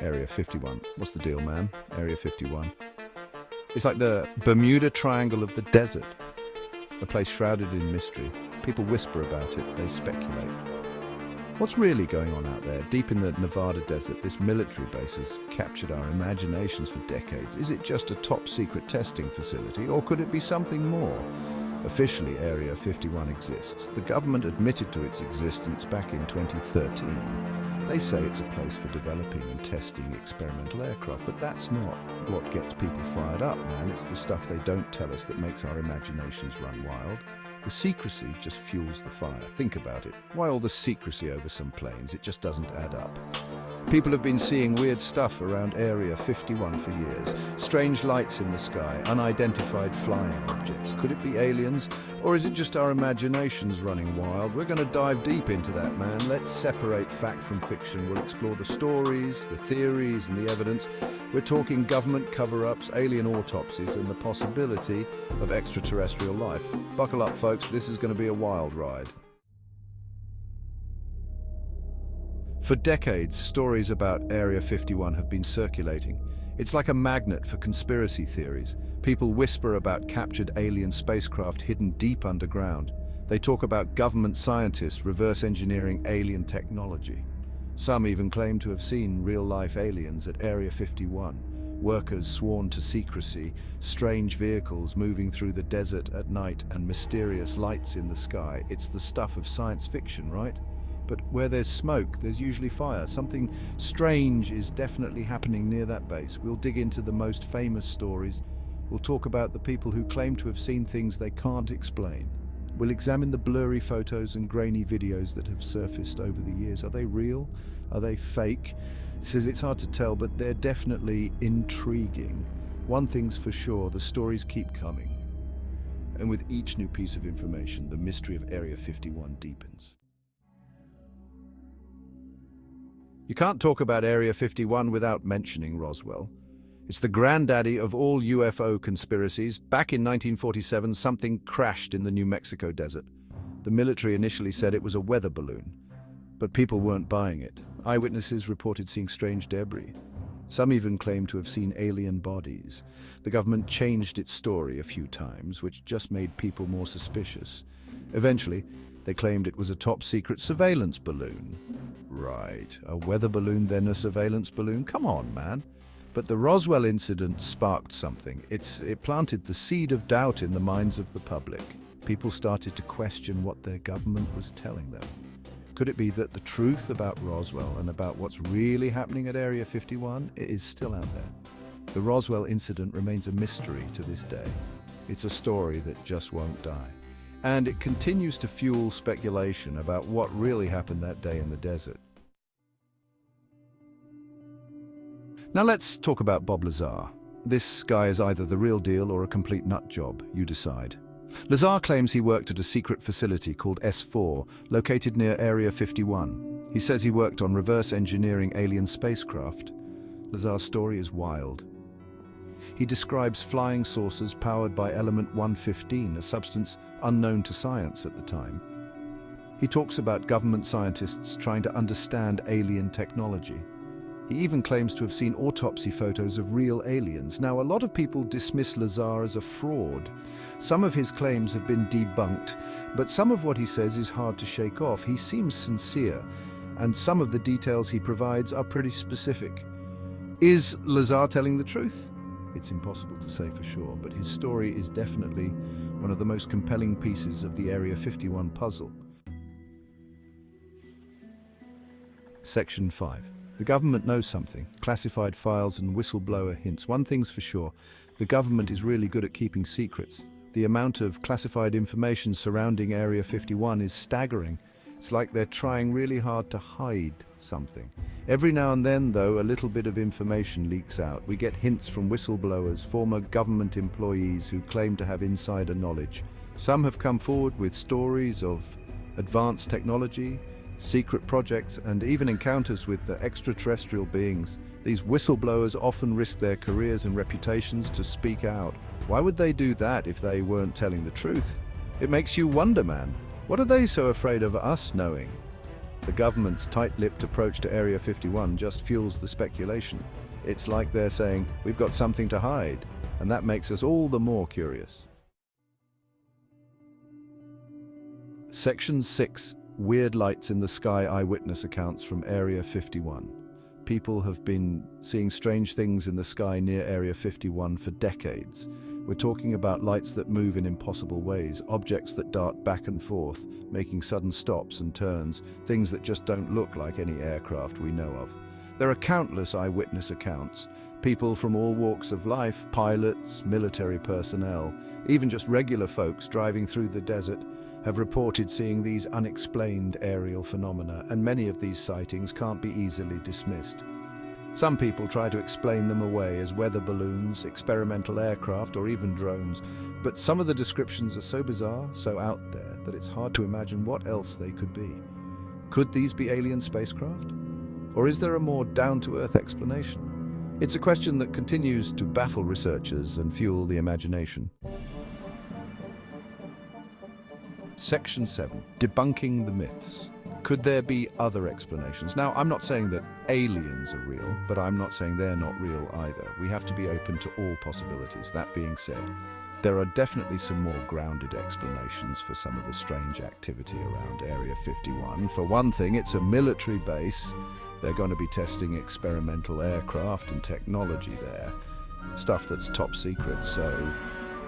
Area 51. What's the deal, man? Area 51. It's like the Bermuda Triangle of the desert, a place shrouded in mystery. People whisper about it, they speculate. What's really going on out there, deep in the Nevada desert? This military base has captured our imaginations for decades. Is it just a top-secret testing facility, or could it be something more? Officially, Area 51 exists. The government admitted to its existence back in 2013. They say it's a place for developing and testing experimental aircraft, but that's not what gets people fired up, man. It's the stuff they don't tell us that makes our imaginations run wild. The secrecy just fuels the fire. Think about it. Why all the secrecy over some planes? It just doesn't add up. People have been seeing weird stuff around Area 51 for years. Strange lights in the sky, unidentified flying objects. Could it be aliens? Or is it just our imaginations running wild? We're going to dive deep into that, man. Let's separate fact from fiction. We'll explore the stories, the theories, and the evidence. We're talking government cover-ups, alien autopsies, and the possibility of extraterrestrial life. Buckle up, folks. This is going to be a wild ride. For decades, stories about Area 51 have been circulating. It's like a magnet for conspiracy theories. People whisper about captured alien spacecraft hidden deep underground. They talk about government scientists reverse engineering alien technology. Some even claim to have seen real-life aliens at Area 51. Workers sworn to secrecy, strange vehicles moving through the desert at night, and mysterious lights in the sky. It's the stuff of science fiction, right? But where there's smoke, there's usually fire. Something strange is definitely happening near that base. We'll dig into the most famous stories. We'll talk about the people who claim to have seen things they can't explain. We'll examine the blurry photos and grainy videos that have surfaced over the years. Are they real? Are they fake? Says it's hard to tell, but they're definitely intriguing. One thing's for sure, the stories keep coming. And with each new piece of information, the mystery of Area 51 deepens. You can't talk about Area 51 without mentioning Roswell. It's the granddaddy of all UFO conspiracies. Back in 1947, something crashed in the New Mexico desert. The military initially said it was a weather balloon, but people weren't buying it. Eyewitnesses reported seeing strange debris. Some even claimed to have seen alien bodies. The government changed its story a few times, which just made people more suspicious. Eventually, they claimed it was a top-secret surveillance balloon. Right, a weather balloon, then a surveillance balloon? Come on, man. But the Roswell incident sparked something. It planted the seed of doubt in the minds of the public. People started to question what their government was telling them. Could it be that the truth about Roswell and about what's really happening at Area 51 is still out there? The Roswell incident remains a mystery to this day. It's a story that just won't die. And it continues to fuel speculation about what really happened that day in the desert. Now let's talk about Bob Lazar. This guy is either the real deal or a complete nut job. You decide. Lazar claims he worked at a secret facility called S4, located near Area 51. He says he worked on reverse engineering alien spacecraft. Lazar's story is wild. He describes flying saucers powered by element 115, a substance unknown to science at the time. He talks about government scientists trying to understand alien technology. He even claims to have seen autopsy photos of real aliens. Now, a lot of people dismiss Lazar as a fraud. Some of his claims have been debunked, but some of what he says is hard to shake off. He seems sincere, and some of the details he provides are pretty specific. Is Lazar telling the truth? It's impossible to say for sure, but his story is definitely one of the most compelling pieces of the Area 51 puzzle. Section 5. The government knows something. Classified files and whistleblower hints. One thing's for sure, the government is really good at keeping secrets. The amount of classified information surrounding Area 51 is staggering. It's like they're trying really hard to hide something. Every now and then, though, a little bit of information leaks out. We get hints from whistleblowers, former government employees who claim to have insider knowledge. Some have come forward with stories of advanced technology, secret projects, and even encounters with the extraterrestrial beings. These whistleblowers often risk their careers and reputations to speak out. Why would they do that if they weren't telling the truth? It makes you wonder, man. What are they so afraid of us knowing? The government's tight-lipped approach to Area 51 just fuels the speculation. It's like they're saying, we've got something to hide, and that makes us all the more curious. Section 6. Weird lights in the sky eyewitness accounts from Area 51. People have been seeing strange things in the sky near Area 51 for decades. We're talking about lights that move in impossible ways, objects that dart back and forth, making sudden stops and turns, things that just don't look like any aircraft we know of. There are countless eyewitness accounts, people from all walks of life, pilots, military personnel, even just regular folks driving through the desert, have reported seeing these unexplained aerial phenomena, and many of these sightings can't be easily dismissed. Some people try to explain them away as weather balloons, experimental aircraft, or even drones, but some of the descriptions are so bizarre, so out there, that it's hard to imagine what else they could be. Could these be alien spacecraft? Or is there a more down-to-earth explanation? It's a question that continues to baffle researchers and fuel the imagination. Section 7. Debunking the myths. Could there be other explanations? Now, I'm not saying that aliens are real, but I'm not saying they're not real either. We have to be open to all possibilities. That being said, there are definitely some more grounded explanations for some of the strange activity around Area 51. For one thing, it's a military base. They're going to be testing experimental aircraft and technology there. Stuff that's top secret, so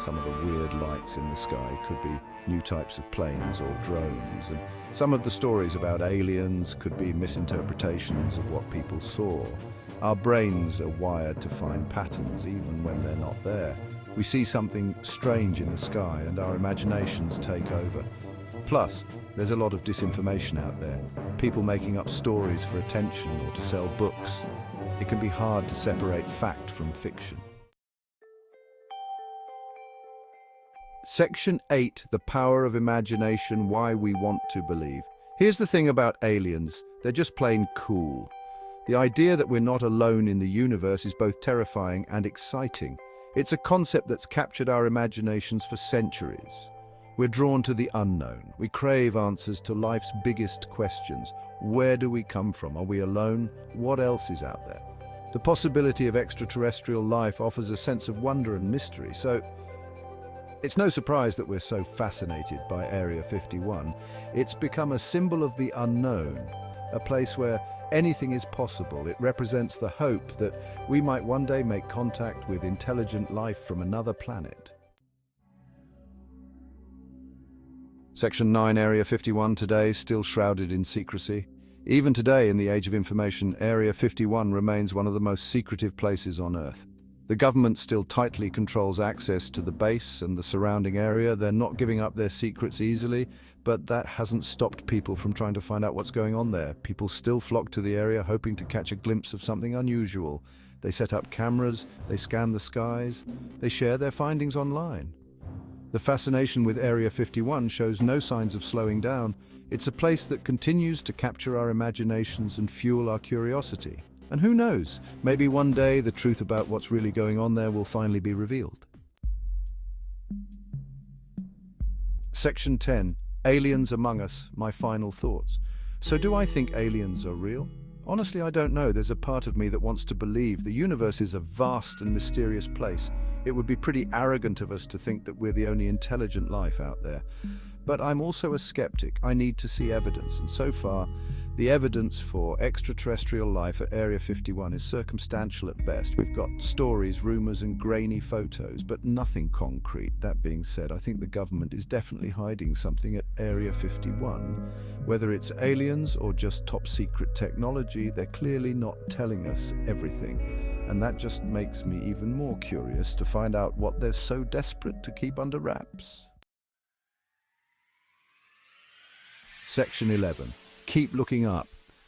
some of the weird lights in the sky could be new types of planes or drones, and some of the stories about aliens could be misinterpretations of what people saw. Our brains are wired to find patterns even when they're not there. We see something strange in the sky and our imaginations take over. Plus, there's a lot of disinformation out there, people making up stories for attention or to sell books. It can be hard to separate fact from fiction. Section 8, the power of imagination, why we want to believe. Here's the thing about aliens, they're just plain cool. The idea that we're not alone in the universe is both terrifying and exciting. It's a concept that's captured our imaginations for centuries. We're drawn to the unknown. We crave answers to life's biggest questions. Where do we come from? Are we alone? What else is out there? The possibility of extraterrestrial life offers a sense of wonder and mystery, so it's no surprise that we're so fascinated by Area 51. It's become a symbol of the unknown, a place where anything is possible. It represents the hope that we might one day make contact with intelligent life from another planet. Section 9, Area 51 today, still shrouded in secrecy. Even today, in the age of information, Area 51 remains one of the most secretive places on Earth. The government still tightly controls access to the base and the surrounding area. They're not giving up their secrets easily, but that hasn't stopped people from trying to find out what's going on there. People still flock to the area hoping to catch a glimpse of something unusual. They set up cameras, they scan the skies, they share their findings online. The fascination with Area 51 shows no signs of slowing down. It's a place that continues to capture our imaginations and fuel our curiosity. And who knows, maybe one day the truth about what's really going on there will finally be revealed. Section 10. Aliens Among Us, my final thoughts. So do I think aliens are real? Honestly, I don't know. There's a part of me that wants to believe the universe is a vast and mysterious place. It would be pretty arrogant of us to think that we're the only intelligent life out there. But I'm also a skeptic. I need to see evidence, and so far, the evidence for extraterrestrial life at Area 51 is circumstantial at best. We've got stories, rumors, and grainy photos, but nothing concrete. That being said, I think the government is definitely hiding something at Area 51. Whether it's aliens or just top secret technology, they're clearly not telling us everything. And that just makes me even more curious to find out what they're so desperate to keep under wraps. Section 11. Keep looking up.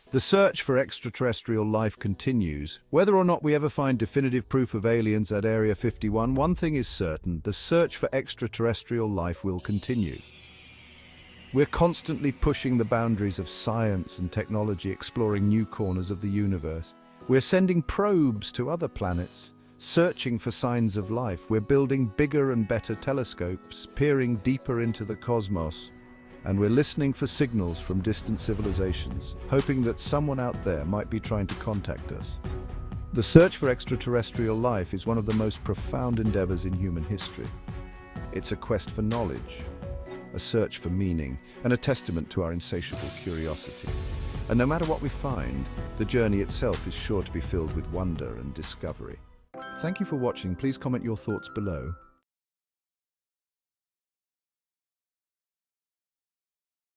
The search for extraterrestrial life continues. Whether or not we ever find definitive proof of aliens at Area 51, one thing is certain: the search for extraterrestrial life will continue. We're constantly pushing the boundaries of science and technology, exploring new corners of the universe. We're sending probes to other planets, searching for signs of life. We're building bigger and better telescopes, peering deeper into the cosmos. and we're listening for signals from distant civilizations, hoping that someone out there might be trying to contact us. The search for extraterrestrial life is one of the most profound endeavors in human history. It's a quest for knowledge, a search for meaning, and a testament to our insatiable curiosity. And no matter what we find, the journey itself is sure to be filled with wonder and discovery. Thank you for watching. Please comment your thoughts below.